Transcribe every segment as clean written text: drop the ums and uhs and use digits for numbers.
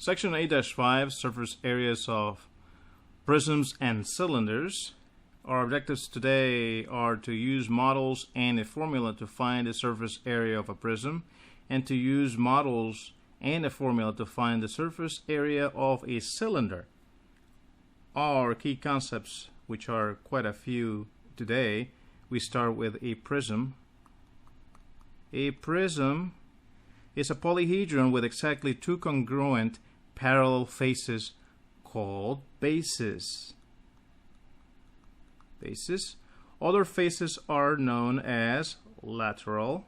Section 8-5, surface areas of prisms and cylinders. Our objectives today are to use models and a formula to find the surface area of a prism, and to use models and a formula to find the surface area of a cylinder. Our key concepts, which are quite a few today, we start with a prism. A prism is a polyhedron with exactly two congruent parallel faces called bases. Other faces are known as lateral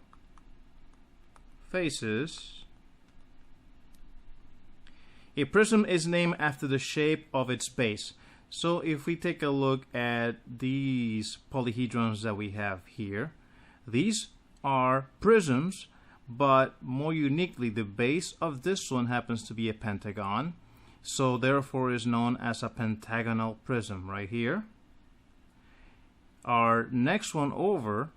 faces. A prism is named after the shape of its base. So if we take a look at these polyhedrons that we have here, these are prisms, but more uniquely, the base of this one happens to be a pentagon, so therefore is known as a pentagonal prism right here. Our next one over,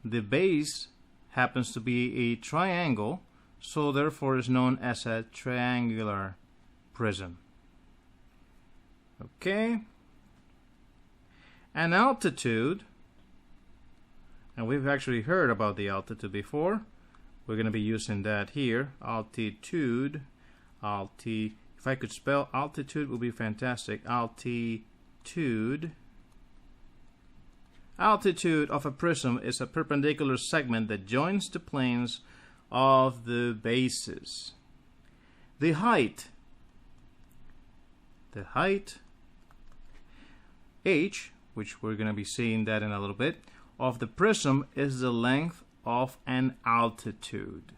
the base happens to be a triangle, so therefore is known as a triangular prism. Okay, an altitude, and we've actually heard about the altitude before. We're going to be using that here. Altitude. If I could spell altitude, would be fantastic. Altitude. Altitude of a prism is a perpendicular segment that joins the planes of the bases. The height. H, which we're going to be seeing that in a little bit, of the prism is the length of an altitude.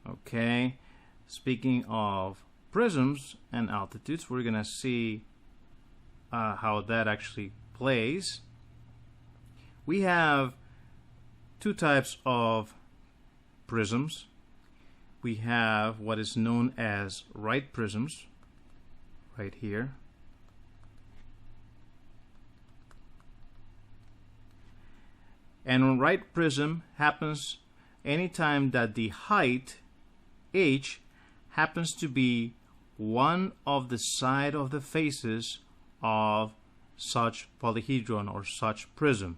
Okay, speaking of prisms and altitudes, we're gonna see how that actually plays. We have two types of prisms. We have what is known as right prisms right here, and a right prism happens anytime that the height H happens to be one of the side of the faces of such polyhedron or such prism.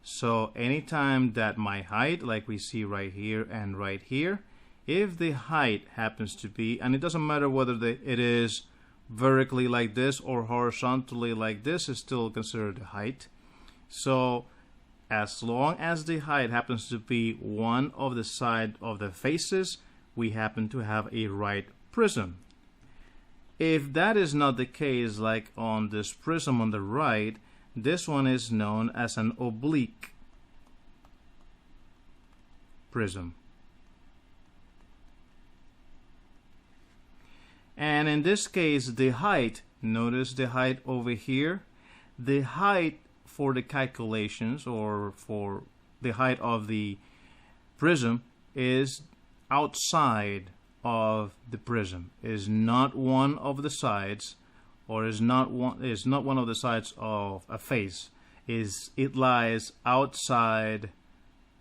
So anytime that my height, like we see right here and right here, if the height happens to be, and it doesn't matter whether it is vertically like this or horizontally like this, is still considered the height. So as long as the height happens to be one of the side of the faces, we happen to have a right prism. If that is not the case, like on this prism on the right, this one is known as an oblique prism. And in this case, the height, notice the height over here, the height for the calculations, or for the height of the prism, is outside of the prism, is not one of the sides, or is not one of the sides of a face. It lies outside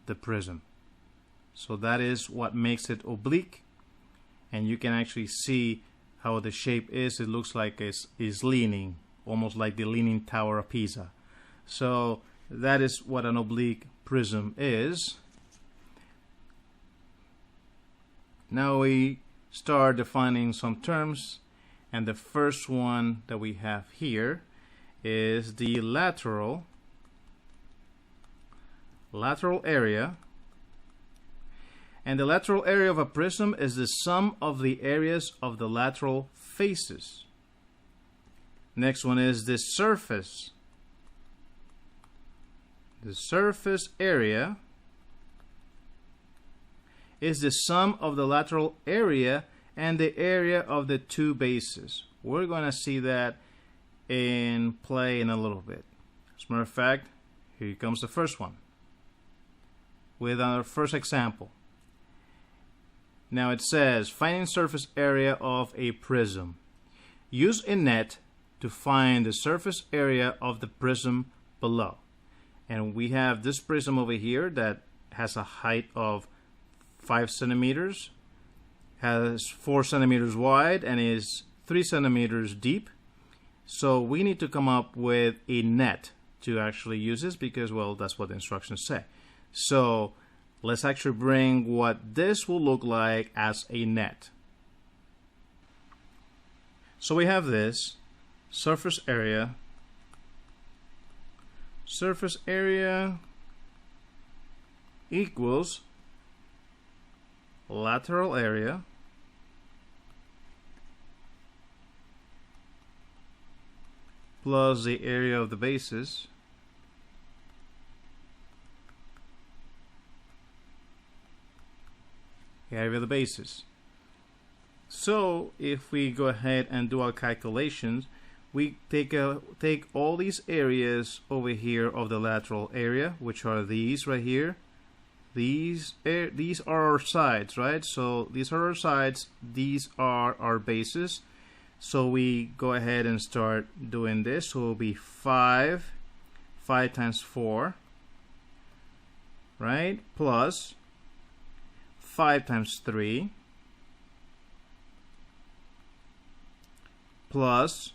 the prism. So that is what makes it oblique, and you can actually see how the shape is. It looks like it's leaning, almost like the Leaning Tower of Pisa. So that is what an oblique prism is. Now we start defining some terms, and the first one that we have here is the lateral area. And the lateral area of a prism is the sum of the areas of the lateral faces. Next one is the surface. The surface area is the sum of the lateral area and the area of the two bases. We're going to see that in play in a little bit. As a matter of fact, here comes the first one with our first example. Now it says, finding surface area of a prism. Use a net to find the surface area of the prism below. And we have this prism over here that has a height of 5 centimeters, has 4 centimeters wide and is 3 centimeters deep. So we need to come up with a net to actually use this because, well, that's what the instructions say. So let's actually bring what this will look like as a net. So we have this surface area. Surface area equals lateral area plus the area of the bases So if we go ahead and do our calculations, we take all these areas over here of the lateral area, which are these right here. These are our sides, right? So these are our sides, these are our bases. So we go ahead and start doing this. So it will be 5 times 4, right? Plus 5 times 3 plus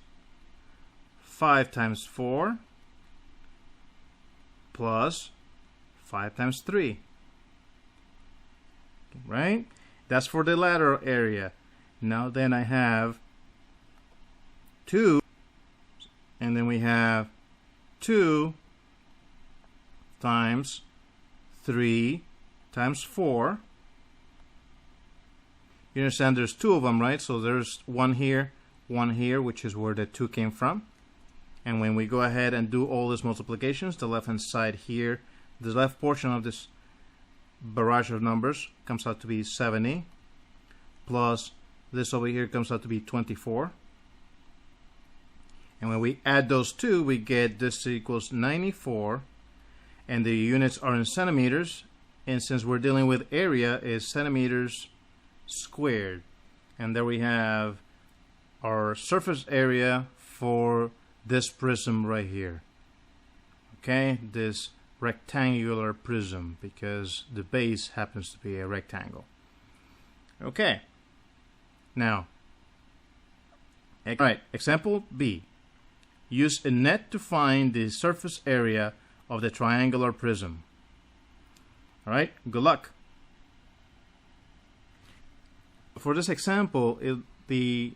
5 times 4 plus 5 times 3. Right? That's for the lateral area. Now then I have 2, and then we have 2 times 3 times 4. You understand there's 2 of them, right? So there's one here, which is where the 2 came from. And when we go ahead and do all these multiplications, the left hand side here, the left portion of this barrage of numbers comes out to be 70, plus this over here comes out to be 24. And when we add those two, we get this equals 94, and the units are in centimeters, and since we're dealing with area, is centimeters squared. And there we have our surface area for this prism right here. Okay, this rectangular prism, because the base happens to be a rectangle. Okay, now, alright, example B. Use a net to find the surface area of the triangular prism. Alright, good luck. For this example, the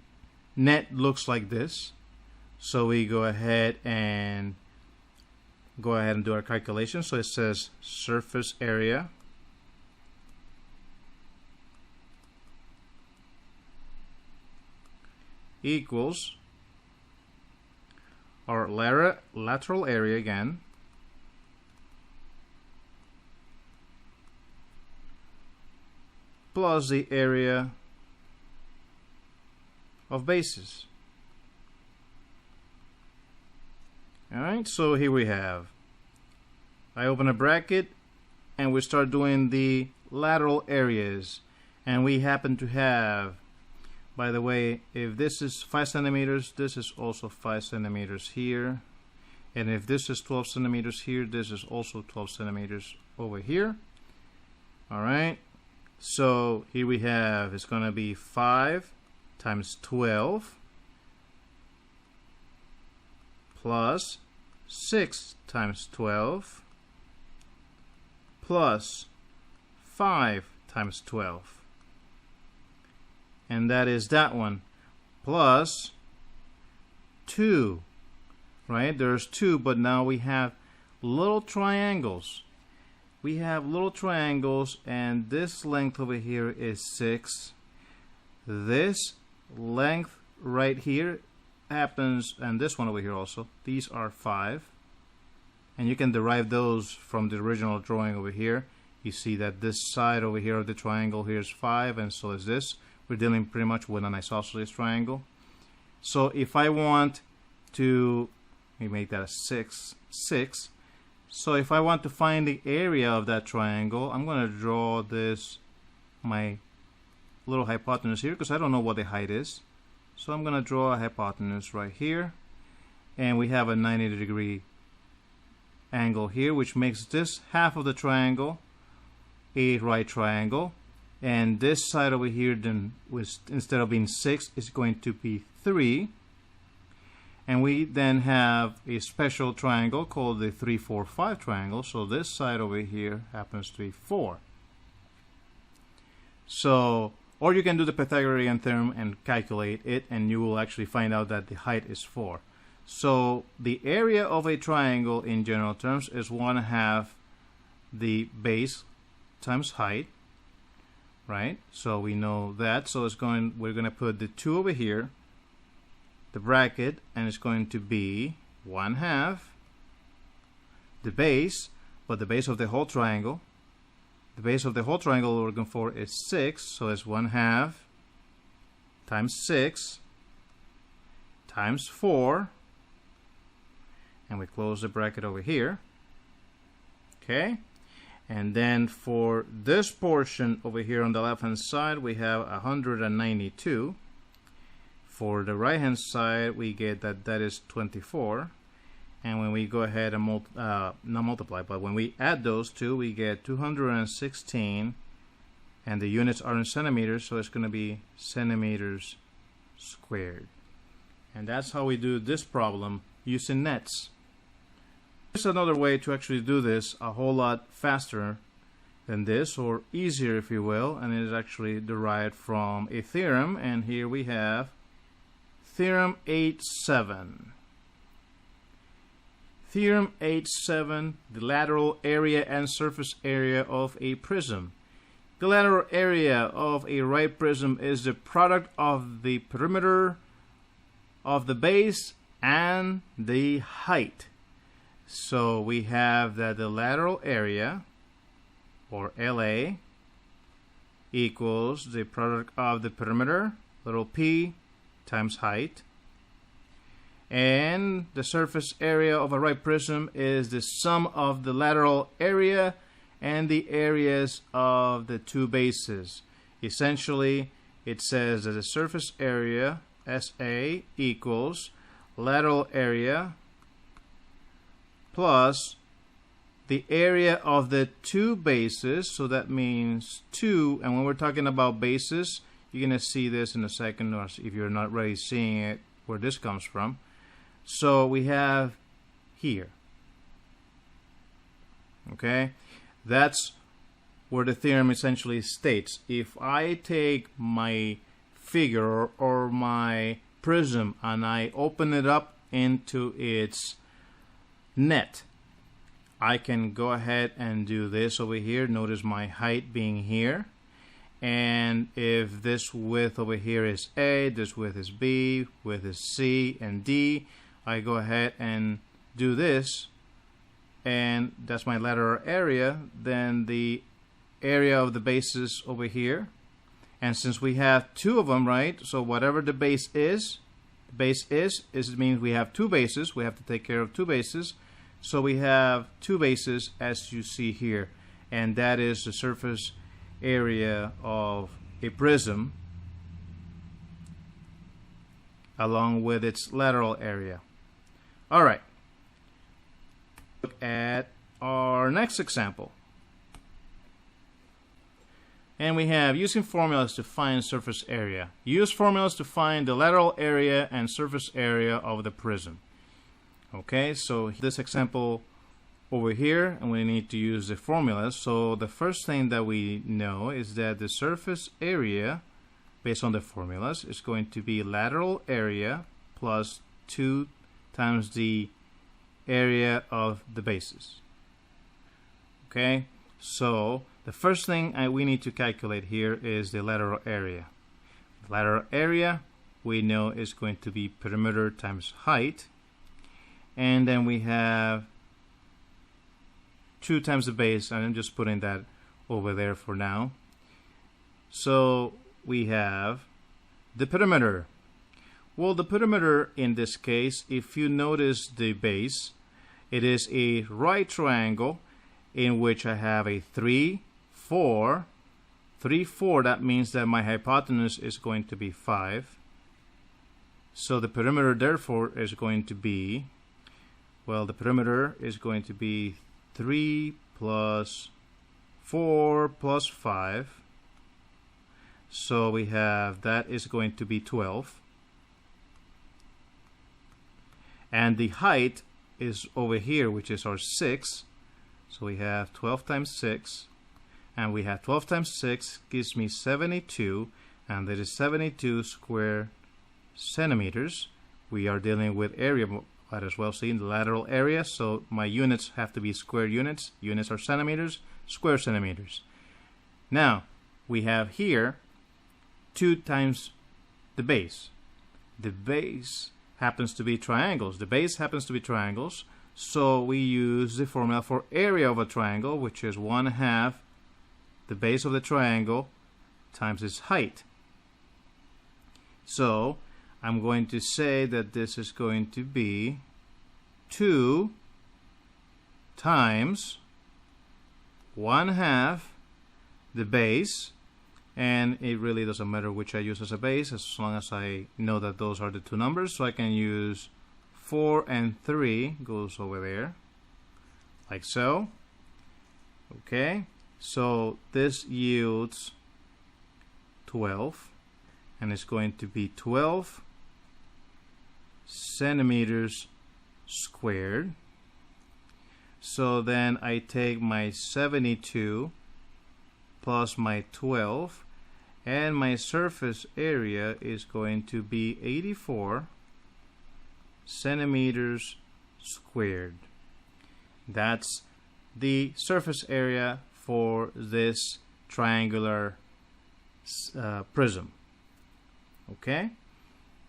net looks like this. So we go ahead and do our calculation. So it says surface area equals our lateral area again plus the area of bases. Alright, so here we have, I open a bracket and we start doing the lateral areas, and we happen to have, by the way, if this is 5 centimeters, this is also 5 centimeters here, and if this is 12 centimeters here, this is also 12 centimeters over here. Alright, so here we have, it's going to be 5 times 12 plus 6 times 12 plus 5 times 12. And that is that one. Plus 2. Right? There's 2, but now we have little triangles. We have little triangles, and this length over here is 6. This length right here happens, and this one over here also, these are 5, and you can derive those from the original drawing over here. You see that this side over here of the triangle here is 5, and so is this. We're dealing pretty much with an isosceles triangle. So if I want to, we make that a 6. So if I want to find the area of that triangle, I'm going to draw this, my little hypotenuse here, because I don't know what the height is. So I'm going to draw a hypotenuse right here, and we have a 90-degree angle here, which makes this half of the triangle a right triangle, and this side over here then was, instead of being 6, is going to be 3. And we then have a special triangle called the 3, 4, 5 triangle. So this side over here happens to be 4. So, or you can do the Pythagorean theorem and calculate it, and you will actually find out that the height is 4. So the area of a triangle in general terms is 1/2 the base times height, right? So we know that. So we're going to put the 2 over here, the bracket, and it's going to be 1/2 the base, but the base of the whole triangle. The base of the whole triangle we're looking for is 6, so it's 1/2 times 6 times 4, and we close the bracket over here. Okay, and then for this portion over here on the left hand side we have 192. For the right hand side we get that is 24, and when we go ahead and not multiply, but when we add those two, we get 216, and the units are in centimeters, so it's going to be centimeters squared. And that's how we do this problem using nets. There's another way to actually do this a whole lot faster than this, or easier if you will, and it is actually derived from a theorem, and here we have Theorem 8.7. Theorem 8.7, the lateral area and surface area of a prism. The lateral area of a right prism is the product of the perimeter of the base and the height. So we have that the lateral area, or LA, equals the product of the perimeter, little p, times height. And the surface area of a right prism is the sum of the lateral area and the areas of the two bases. Essentially, it says that the surface area, SA, equals lateral area plus the area of the two bases. So that means 2, and when we're talking about bases, you're going to see this in a second, or if you're not already seeing it, where this comes from. So we have here, okay, that's where the theorem essentially states, if I take my figure or my prism and I open it up into its net, I can go ahead and do this over here. Notice my height being here, and if this width over here is A, this width is B, width is C and D, I go ahead and do this, and that's my lateral area. Then the area of the bases over here, and since we have 2 of them, right, so whatever the base is, it means we have 2 bases. We have to take care of 2 bases, so we have 2 bases as you see here, and that is the surface area of a prism along with its lateral area. All right, look at our next example. And we have using formulas to find surface area. Use formulas to find the lateral area and surface area of the prism. Okay, so this example over here, and we need to use the formulas. So the first thing that we know is that the surface area, based on the formulas, is going to be lateral area plus 2 times the area of the bases. Okay, so the first thing we need to calculate here is the lateral area. The lateral area we know is going to be perimeter times height, and then we have 2 times the base, and I'm just putting that over there for now. So we have the perimeter. Well, the perimeter in this case, if you notice the base, it is a right triangle in which I have a 3, 4. 3, 4, that means that my hypotenuse is going to be 5. So the perimeter therefore is going to be, well, the perimeter is going to be 3 plus 4 plus 5. So we have that is going to be 12. And the height is over here, which is our 6. So we have 12 times 6. And we have 12 times 6 gives me 72. And that is 72 square centimeters. We are dealing with area, might as well see in the lateral area. So my units have to be square units. Units are centimeters, square centimeters. Now, we have here 2 times the base. The base happens to be triangles. The base happens to be triangles. So we use the formula for area of a triangle, which is 1/2 the base of the triangle times its height. So I'm going to say that this is going to be 2 times 1/2 the base, and it really doesn't matter which I use as a base as long as I know that those are the two numbers. So I can use 4 and 3 goes over there like so. Okay, so this yields 12, and it's going to be 12 centimeters squared. So then I take my 72 plus my 12, and my surface area is going to be 84 centimeters squared. That's the surface area for this triangular prism. Okay,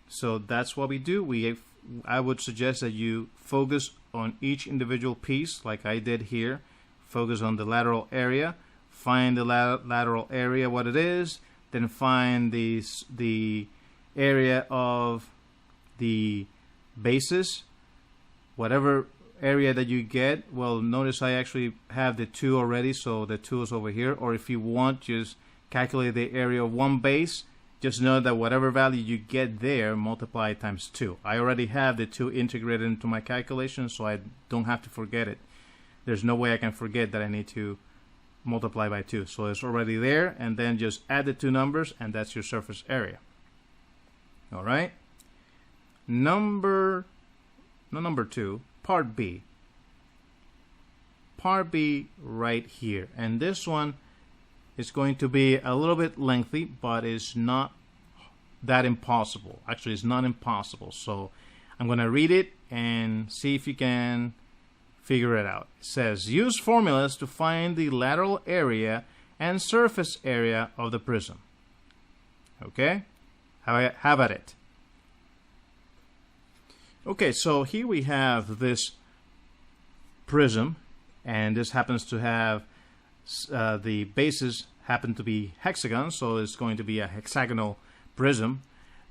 so that's what we do. I would suggest that you focus on each individual piece like I did here. Focus on the lateral area, find the lateral area what it is, then find the area of the bases, whatever area that you get. Well, notice I actually have the 2 already, so the 2 is over here. Or if you want, just calculate the area of one base. Just know that whatever value you get there, multiply it times 2. I already have the 2 integrated into my calculation, so I don't have to forget it. There's no way I can forget that I need to multiply by 2. So it's already there, and then just add the 2 numbers, and that's your surface area. All right. Number 2, part B. Part B right here. And this one is going to be a little bit lengthy, but it's not that impossible. Actually, it's not impossible. So I'm going to read it and see if you can figure it out. It says, use formulas to find the lateral area and surface area of the prism. Okay? Have at it. Okay, so here we have this prism, and this happens to have the bases happen to be hexagons, so it's going to be a hexagonal prism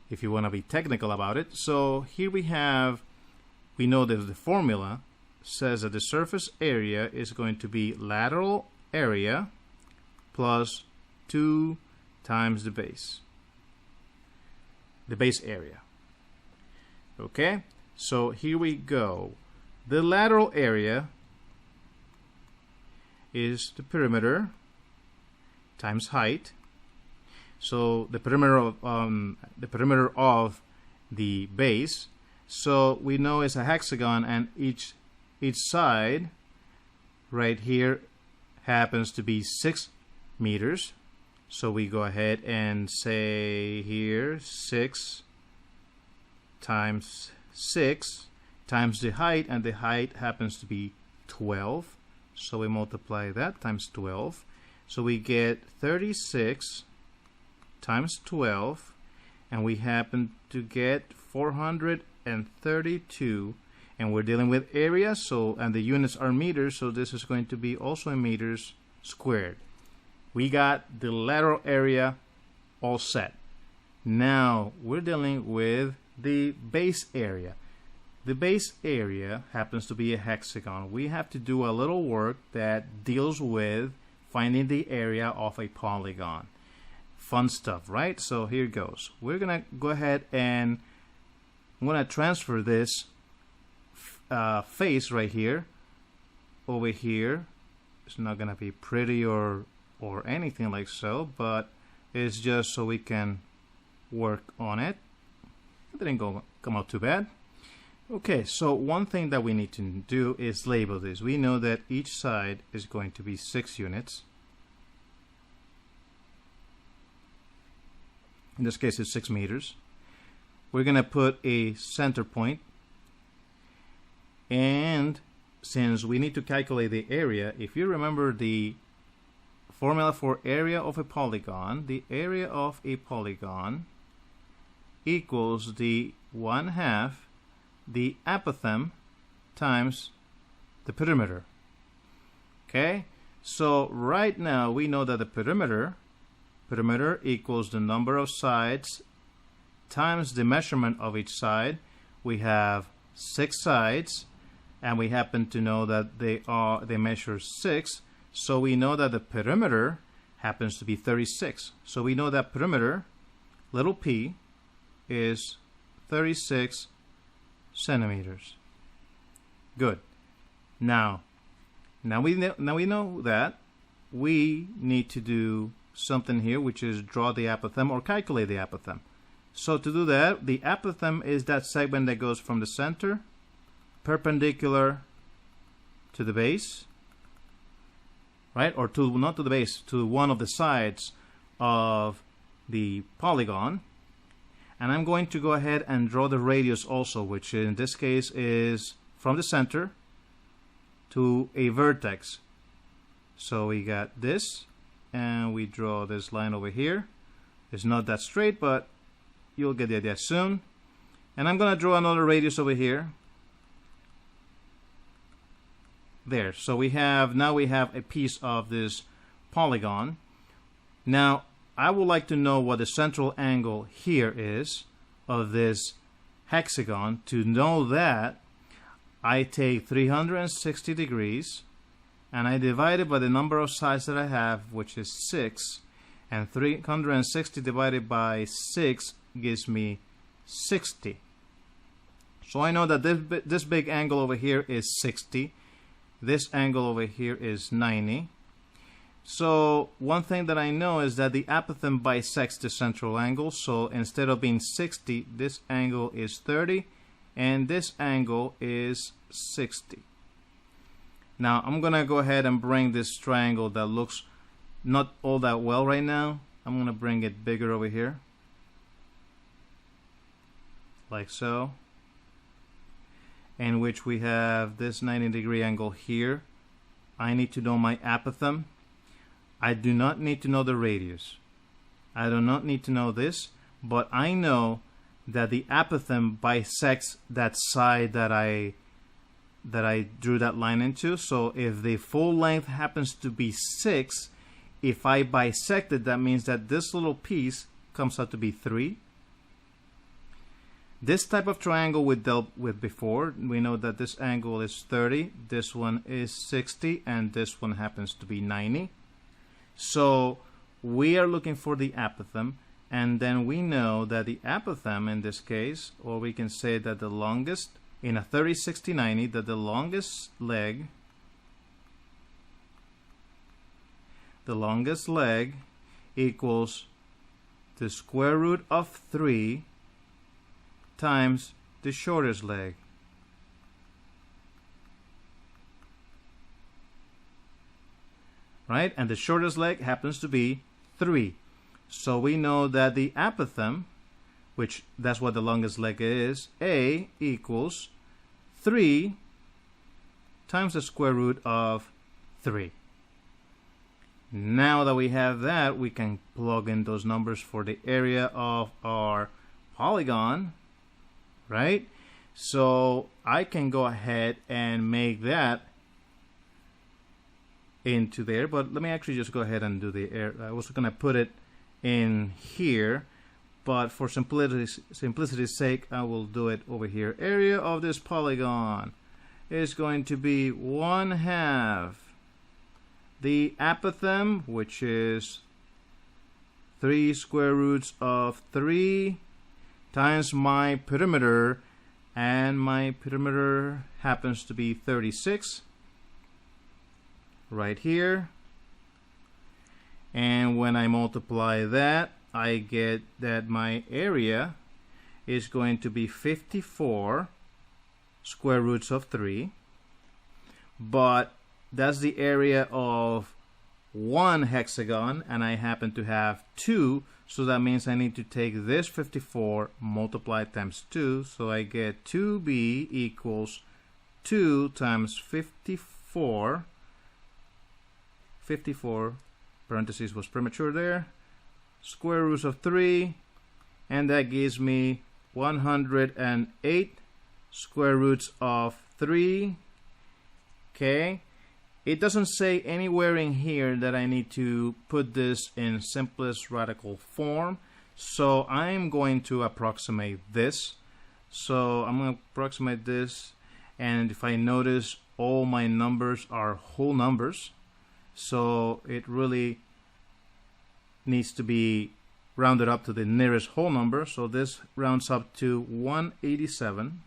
if you want to be technical about it. So here we know that the formula says that the surface area is going to be lateral area plus 2 times the base area. Okay, so here we go. The lateral area is the perimeter times height. So the perimeter of the base. So we know it's a hexagon, and each side right here happens to be 6 meters. So we go ahead and say here 6 times 6 times the height, and the height happens to be 12. So we multiply that times 12. So we get 36 times 12, and we happen to get 432. And we're dealing with area, so, and the units are meters, so this is going to be also in meters squared. We got the lateral area all set. Now we're dealing with the base area. The base area happens to be a hexagon. We have to do a little work that deals with finding the area of a polygon. Fun stuff, right? So here goes. We're gonna go ahead and I'm gonna transfer this face right here over here. It's not gonna be pretty or anything like so, but is just so we can work on it. It didn't come out too bad. Okay, so one thing that we need to do is label this. We know that each side is going to be 6 units. In this case, it's 6 meters. We're going to put a center point. And since we need to calculate the area, if you remember the formula for area of a polygon, the area of a polygon equals the 1/2 the apothem times the perimeter. Okay, so right now we know that the perimeter equals the number of sides times the measurement of each side. We have 6 sides, and we happen to know that they measure 6, so we know that the perimeter happens to be 36. So we know that perimeter, little p, is 36 centimeters. Good. Now we know that we need to do something here, which is draw the apothem or calculate the apothem. So to do that, the apothem is that segment that goes from the center perpendicular to the base, right? Or to, not to the base, to one of the sides of the polygon. And I'm going to go ahead and draw the radius also, which in this case is from the center to a vertex. So we got this, and we draw this line over here. It's not that straight, but you'll get the idea soon. And I'm going to draw another radius over here. There. So now we have a piece of this polygon. Now I would like to know what the central angle here is of this hexagon. To know that, I take 360 degrees and I divide it by the number of sides that I have, which is 6, and 360 divided by 6 gives me 60. So I know that this big angle over here is 60. This angle over here is 90. So one thing that I know is that the apothem bisects the central angle. So instead of being 60, this angle is 30, and this angle is 60. Now I'm gonna go ahead and bring this triangle that looks not all that well right now. I'm gonna bring it bigger over here, like so, in which we have this 90-degree angle here. I need to know my apothem. I do not need to know the radius. I do not need to know this, but I know that the apothem bisects that side that I drew that line into. So if the full length happens to be 6, if I bisect it, that means that this little piece comes out to be 3. This type of triangle we dealt with before. We know that this angle is 30, this one is 60, and this one happens to be 90. So we are looking for the apothem, and then we know that the apothem in this case, or we can say that the longest, in a 30, 60, 90, that the longest leg equals the square root of 3 times the shortest leg. Right? And the shortest leg happens to be 3. So we know that the apothem, which that's what the longest leg is, A equals 3 times the square root of 3. Now that we have that, we can plug in those numbers for the area of our polygon, right? So I can go ahead and make that into there, but let me actually just go ahead and do the area. I was going to put it in here, but for simplicity's sake, I will do it over here. Area of this polygon is going to be 1/2 the apothem, which is 3 square roots of 3 times my perimeter, and my perimeter happens to be 36 right here. And when I multiply that, I get that my area is going to be 54 square roots of 3. But that's the area of one hexagon, and I happen to have 2, so that means I need to take this 54 multiplied times 2, so I get 2b equals 2 times 54 parentheses was premature there, square roots of 3, and that gives me 108 square roots of 3. Okay, it doesn't say anywhere in here that I need to put this in simplest radical form, so I'm going to approximate this. So I'm going to approximate this, and if I notice, all my numbers are whole numbers, so it really needs to be rounded up to the nearest whole number. So this rounds up to 187,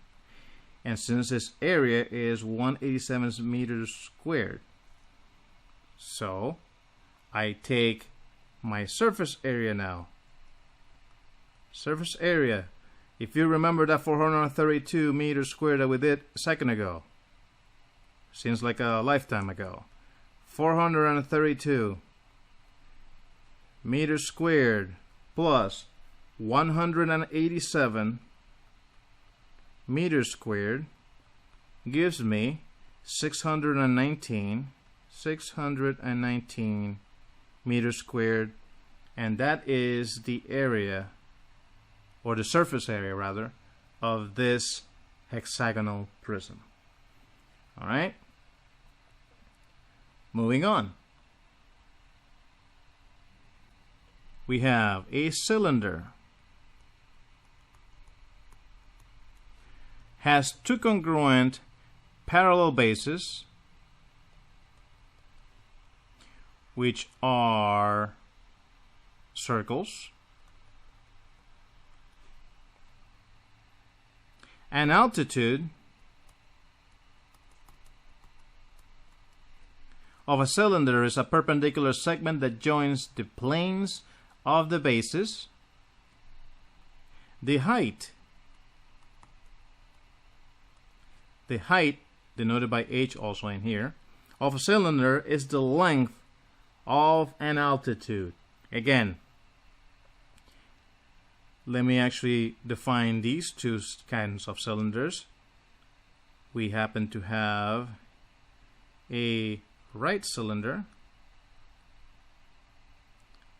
and since this area is 187 meters squared, so I take my surface area now. Surface area, if you remember that 432 meters squared that we did a second ago, seems like a lifetime ago. 432 meters squared plus 187 meters squared gives me 619 meters squared, and that is the area, or the surface area rather, of this hexagonal prism. All right, moving on. We have a cylinder. Has two congruent parallel bases, which are circles. An altitude of a cylinder is a perpendicular segment that joins the planes of the bases. The height denoted by h also in here, of a cylinder is the length of an altitude. Again, let me actually define these two kinds of cylinders. We happen to have a right cylinder,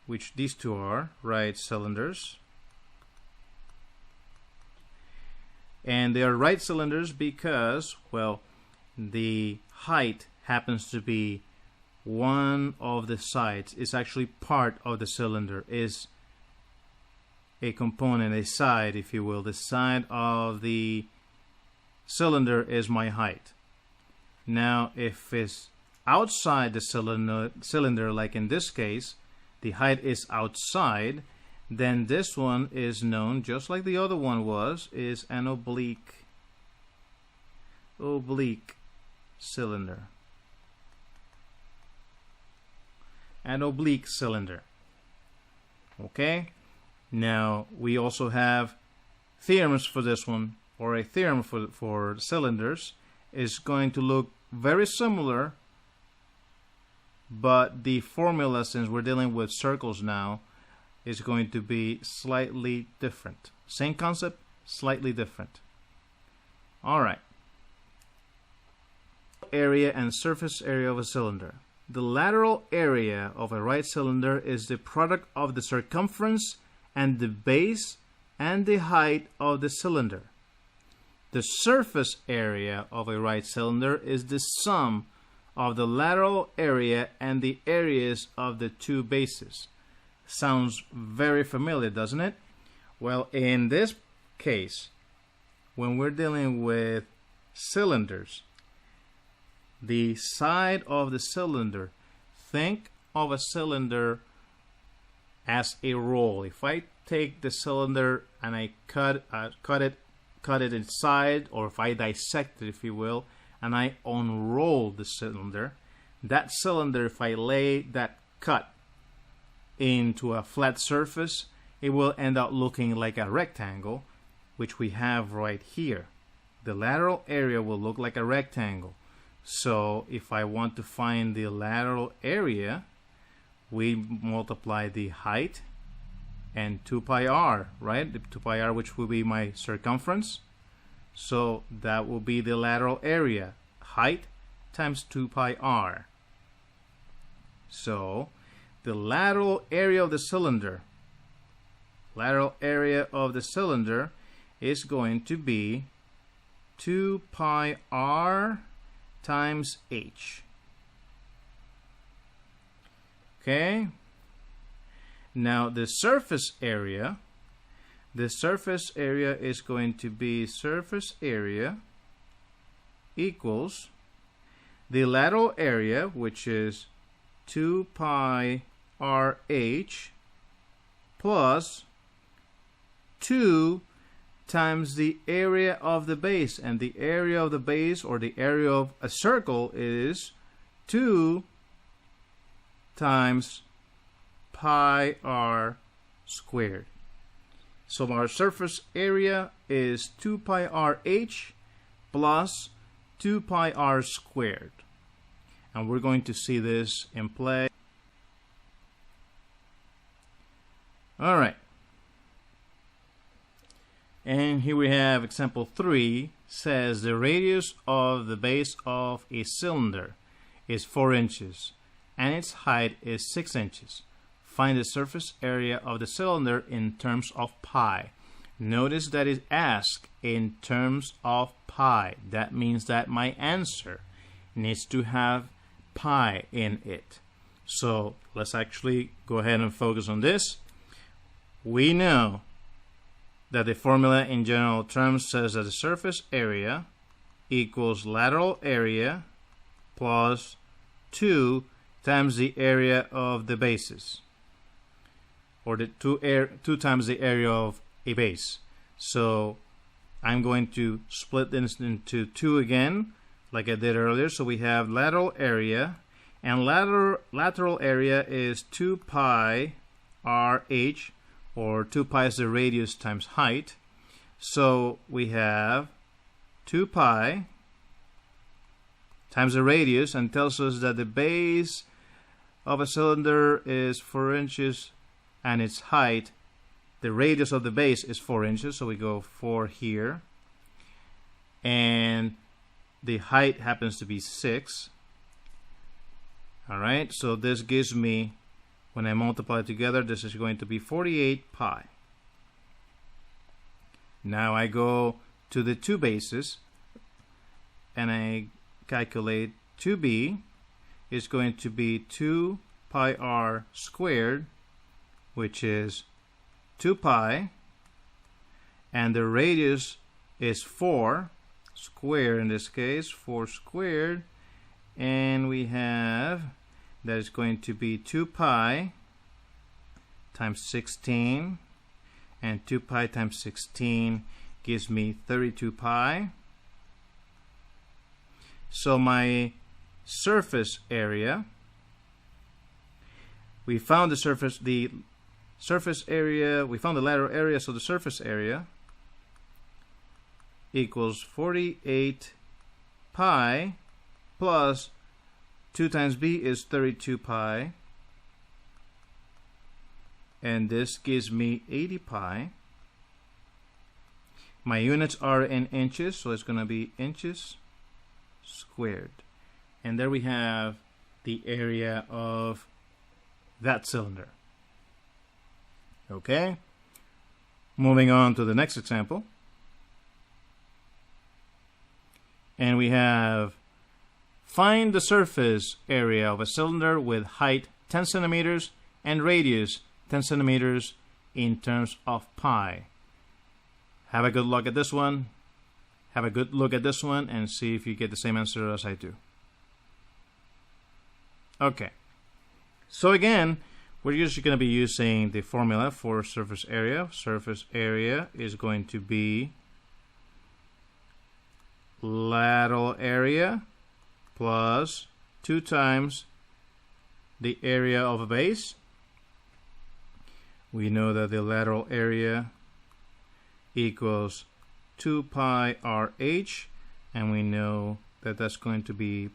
which these two are right cylinders. And they are right cylinders because, well, the height happens to be one of the sides. It's actually part of the cylinder, is a component, a side, if you will. The side of the cylinder is my height. Now, if it's outside the cylinder, like in this case, the height is outside, then this one is known, just like the other one was, is an oblique cylinder. An oblique cylinder. Okay? Now, we also have theorems for this one, or a theorem for cylinders is going to look very similar, but the formula, since we're dealing with circles now, is going to be slightly different. Same concept, slightly different. All right. Area and surface area of a cylinder. The lateral area of a right cylinder is the product of the circumference and the base and the height of the cylinder. The surface area of a right cylinder is the sum of the lateral area and the areas of the two bases. Sounds very familiar, doesn't it? Well, in this case, when we're dealing with cylinders, the side of the cylinder, think of a cylinder as a roll. If I take the cylinder and I cut it inside, or if I dissect it, if you will, and I unroll the cylinder, that cylinder, if I lay that cut into a flat surface, it will end up looking like a rectangle, which we have right here. The lateral area will look like a rectangle. So if I want to find the lateral area, we multiply the height and 2 pi r, right? The 2 pi r, which will be my circumference. So that will be the lateral area, height times 2 pi r. So the lateral area of the cylinder, is going to be 2 pi r times h. Okay. Now the surface area is going to be surface area equals the lateral area, which is 2 pi RH plus 2 times the area of the base, and the area of the base, or the area of a circle, is 2 times pi r squared. So our surface area is 2 pi RH plus 2 pi r squared. And we're going to see this in play. All right. And here we have example 3, says the radius of the base of a cylinder is 4 inches and its height is 6 inches. Find the surface area of the cylinder in terms of pi. Notice that it asks in terms of pi. That means that my answer needs to have pi in it. So let's actually go ahead and focus on this. We know that the formula in general terms says that the surface area equals lateral area plus 2 times the area of the bases, or the 2 times the area of a base. So I'm going to split this into 2 again, like I did earlier. So we have lateral area, and lateral area is 2 pi RH, or 2 pi is the radius times height. So we have 2 pi times the radius, and tells us that the base of a cylinder is 4 inches and its height, the radius of the base, is 4 inches. So we go 4 here. And the height happens to be 6. All right, so this gives me, when I multiply together, this is going to be 48 pi. Now I go to the 2 bases and I calculate 2b is going to be 2 pi r squared, which is 2 pi, and the radius is 4 squared, in this case 4 squared, and we have that is going to be 2 pi times 16, and 2 pi times 16 gives me 32 pi. So my surface area, we found the surface area, we found the lateral area, so the surface area equals 48 pi plus 2 times b is 32 pi, and this gives me 80 pi. My units are in inches, so it's going to be inches squared. And there we have the area of that cylinder. Okay, moving on to the next example. And we have, find the surface area of a cylinder with height 10 centimeters and radius 10 centimeters in terms of pi. Have a good look at this one. Have a good look at this one and see if you get the same answer as I do. Okay. So again, we're usually going to be using the formula for surface area. Surface area is going to be lateral area plus 2 times the area of a base we know that the lateral area equals 2 pi RH, and we know that that's going to be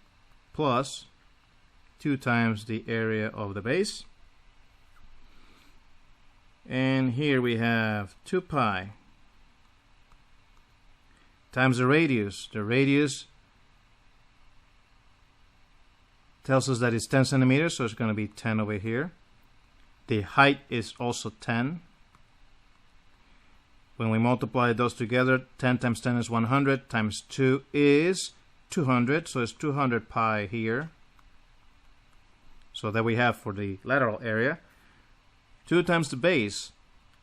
plus 2 times the area of the base. And here we have 2 pi times the radius. The radius tells us that it's 10 centimeters, so it's going to be 10 over here. The height is also 10. When we multiply those together, 10 times 10 is 100, times 2 is 200, so it's 200 pi here. So that we have for the lateral area. 2 times the base,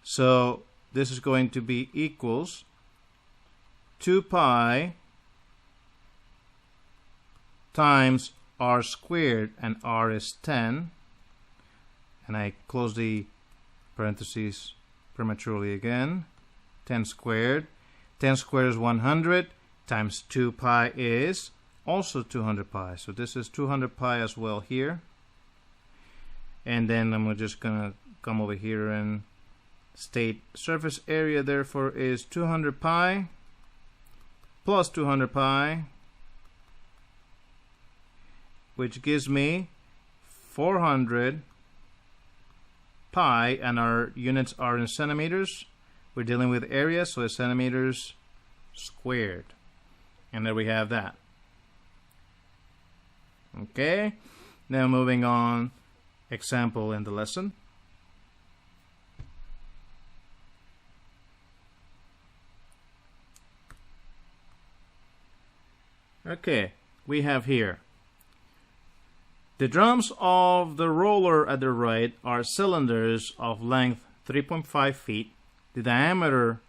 so this is going to be equals 2 pi times r squared, and r is 10. And I close the parentheses prematurely again. 10 squared. 10 squared is 100, times 2 pi is also 200 pi. So this is 200 pi as well here. And then I'm just going to come over here and state surface area therefore is 200 pi plus 200 pi, which gives me 400 pi, and our units are in centimeters. We're dealing with area, so it's centimeters squared. And there we have that. Okay, now moving on, example in the lesson. Okay, we have here the drums of the roller at the right are cylinders of length 3.5 feet. The diameter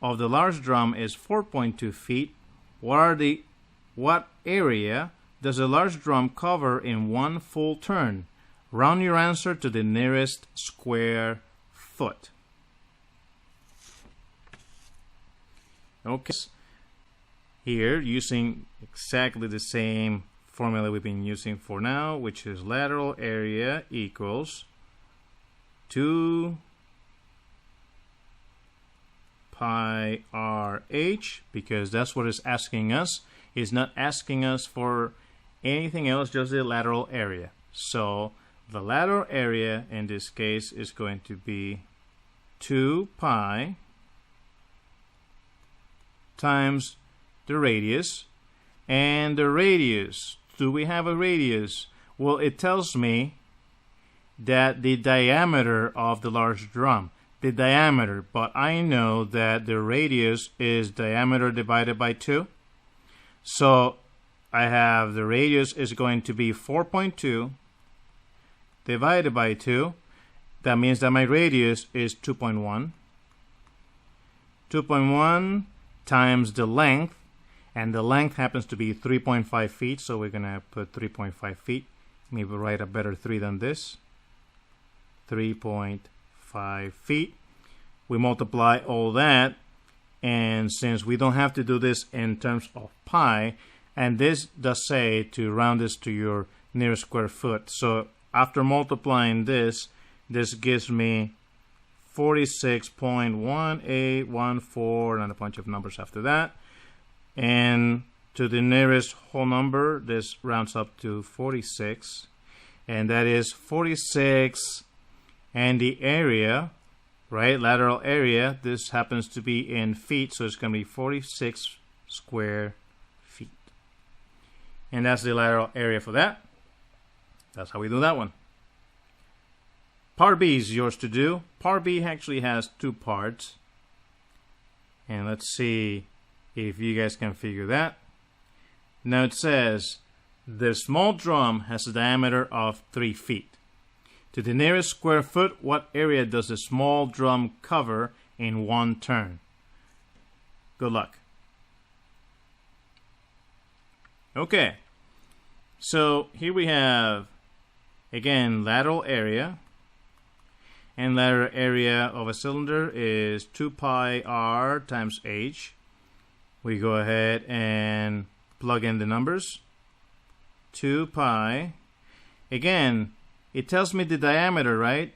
of the large drum is 4.2 feet. What area does a large drum cover in one full turn? Round your answer to the nearest square foot. Okay. Here, using exactly the same formula we've been using for now, which is lateral area equals 2 pi RH, because that's what it's asking us. It's not asking us for anything else, just the lateral area. So the lateral area in this case is going to be 2 pi times the radius. And the radius, do we have a radius? Well, it tells me that the diameter of the large drum, the diameter, but I know that the radius is diameter divided by 2. So I have the radius is going to be 4.2 divided by 2. That means that my radius is 2.1. 2.1 times the length, and the length happens to be 3.5 feet, so we're going to put 3.5 feet. Maybe write a better 3 than this. 3.5 feet. We multiply all that, and since we don't have to do this in terms of pi, and this does say to round this to your nearest square foot. So after multiplying this, this gives me 46.1814 and a bunch of numbers after that. And to the nearest whole number, this rounds up to 46. And that is 46. And the area, right, lateral area, this happens to be in feet, so it's going to be 46 square feet. And that's the lateral area for that. That's how we do that one. Part B is yours to do. Part B actually has 2 parts. And let's see if you guys can figure that. Now it says, the small drum has a diameter of 3 feet. To the nearest square foot, what area does the small drum cover in one turn? Good luck. Okay, so here we have, again, lateral area. And lateral area of a cylinder is 2 pi r times h. We go ahead and plug in the numbers. 2 pi. Again, it tells me the diameter, right?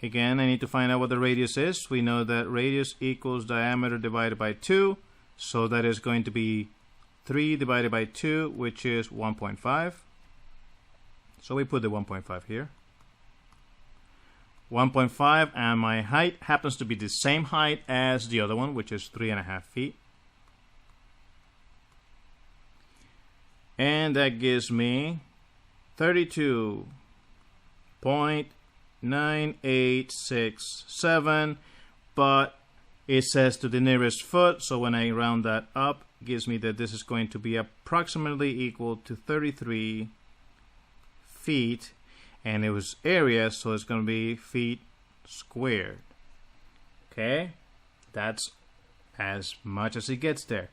again, I need to find out what the radius is. We know that radius equals diameter divided by 2. So that is going to be 3 divided by 2, which is 1.5. So we put the 1.5 here. 1.5, and my height happens to be the same height as the other one, which is 3.5 feet. And that gives me 32.9867, but it says to the nearest foot, so when I round that up, it gives me that this is going to be approximately equal to 33 feet, and it was area, so it's going to be feet squared. Okay, that's as much as it gets there.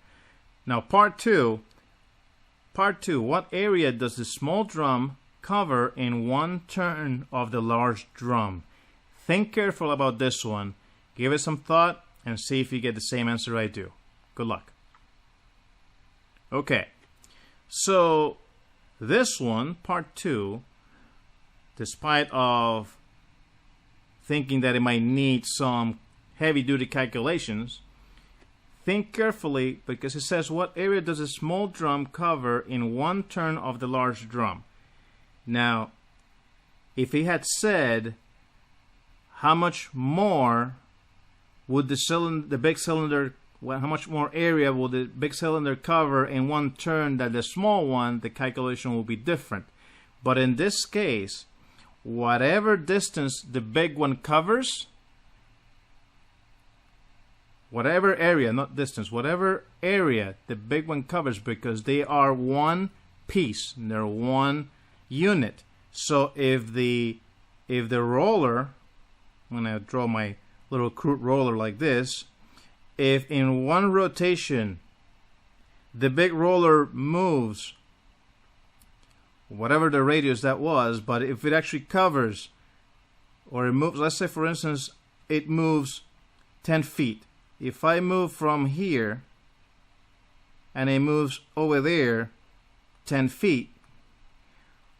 Now part two, what area does the small drum cover in one turn of the large drum? Think careful about this one, give it some thought, and see if you get the same answer I do. Good luck. Okay, so this one, part 2, despite of thinking that it might need some heavy-duty calculations, think carefully, because it says what area does a small drum cover in one turn of the large drum. Now, if he had said how much more would the big cylinder, how much more area will the big cylinder cover in one turn than the small one, the calculation will be different. But in this case, whatever distance the big one covers, whatever area, not distance, whatever area the big one covers, because they are one piece, they're one unit. So if the roller, I'm going to draw my little crude roller like this, if in one rotation the big roller moves whatever the radius that was, but if it actually covers, or it moves, let's say for instance it moves 10 feet. If I move from here and it moves over there 10 feet,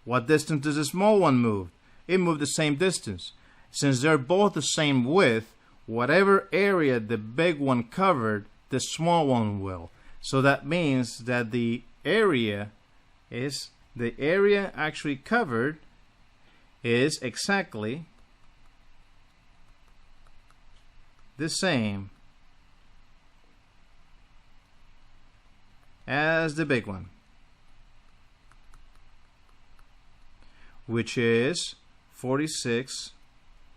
what distance does the small one move? It moved the same distance. Since they're both the same width, whatever area the big one covered, the small one will. So that means that the area actually covered is exactly the same as the big one, which is 46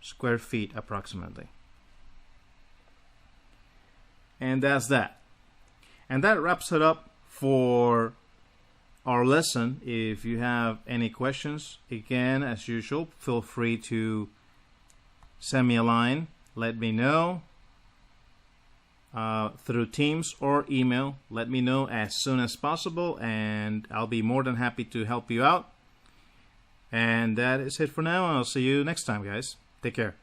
square feet approximately. And that's that. And that wraps it up for our lesson. If you have any questions, again, as usual, feel free to send me a line. Let me know through Teams or email. Let me know as soon as possible, and I'll be more than happy to help you out. And that is it for now. I'll see you next time, guys. Take care.